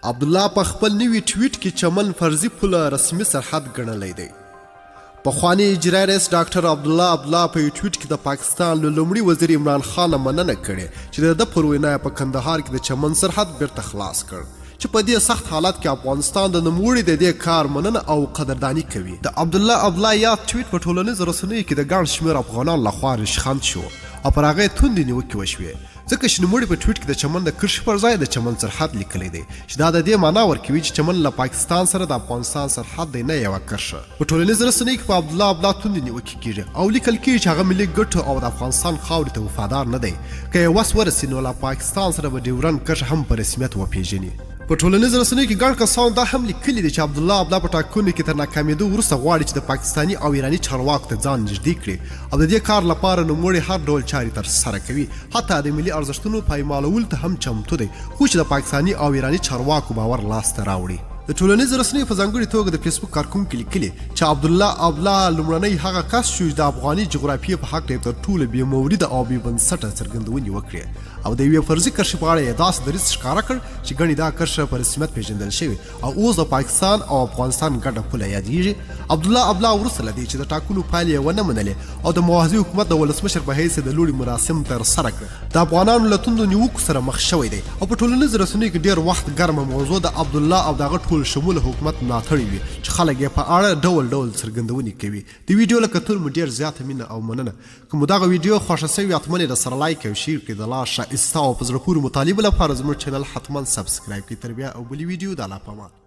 عبدالله په خپل نوي ټویټ کې چمن فرضي پوله رسمي سرحد ګڼلی دی. پخوانی اجرایي رئیس ډاکټر عبدالله په یو ټویټ کې د پاکستان له لومړي وزیر عمران خان مننه کړې چې د پر وینا په کندهار کې د چمن سرحد بیرته خلاص کړ چې په دې سخت حالت کې افغانستان د نوموړي د دې کار مننه او قدرداني کوي. د عبدالله یاد ټویټ په ټولنیزو رسنیو کې د ګڼ شمېر افغانانو لخوا ریشخند شو او پر هغه توندې نیوکې وشوې ځکه چې نوموړي په ټویټ کې د چمن د کرښې پر ځای د چمن سرحد لیکلی دی چې دا د دې معنا ورکوي چې چمن له پاکستان سره د افغانستان سرحد دی نه یوه کرښه. په ټولنیزو رسنیو کې په عبدالله توندې نیوکې کیږي او لیکل کیږي چې هغه ملي ګټو او د افغانستان خاورې ته وفادار نه دی. که یې وس ورسي نو له پاکستان سره به ډیورنډ کرښه هم په رسمیت وپیژني. په ټولنیزو رسنیو کې ګڼ کسانو دا هم لیکلي دي چې عبدالله په ټاکنو کې تر ناکامېدو وروسته غواړي چې د پاکستاني او ایراني چارواکو ته ځان نږدې کړي او د دې کار لپاره نوموړي هر ډول چارې ترسره کوي، حتی د ملي ارزښتونو پایمالولو ته هم چمتو دی، خو چې د پاکستاني او ایراني چارواکو باور لاسته راوړي. د ټولنیزو رسنیو په ځانګړي توګه د فیسبوک کارکونکي لیکلي چې عبدالله لومړنی هغه کس شو چې د افغاني جغرافیې په حق تر ټولو بې مورده او بې بنسټه څرګندونې وکړې او د یوې فرضي کرښې په اړه یې داسې دریځ ښکاره کړ چې ګڼې دا کرښه په رسمیت پیژندل شوې او اوس د پاکستان او افغانستان ګډه پوله یادېږي. عبدالله وروسته له دې چې د ټاکنو پایلې یې ونه منلې او د موازي حکومت د ولسمشر په حیث د لوړي مراسم ترسره کړه، د افغانانو له توندو نیوکو سره مخ شوی دی او په ټولنیزو رسنیو کې ډېر وخت ګرمه موضوع د عبدالله او دغه ټول شموله حکومت ملاتړی وي چې خلک یې په اړه ډول څرګندونې کوي. د ویډیو له کتلو مو ډېر زیاته مینه او مننه. که مو دغه ویډیو خوښه سوي حتما یې درسره لایک او شیر کړئ. د لا ښایسته او په زړه پورې مطالبو لپاره زموږ چینل حتما سبسکرایب کړئ. تر بیا او بلې ویډیو د الله په امان.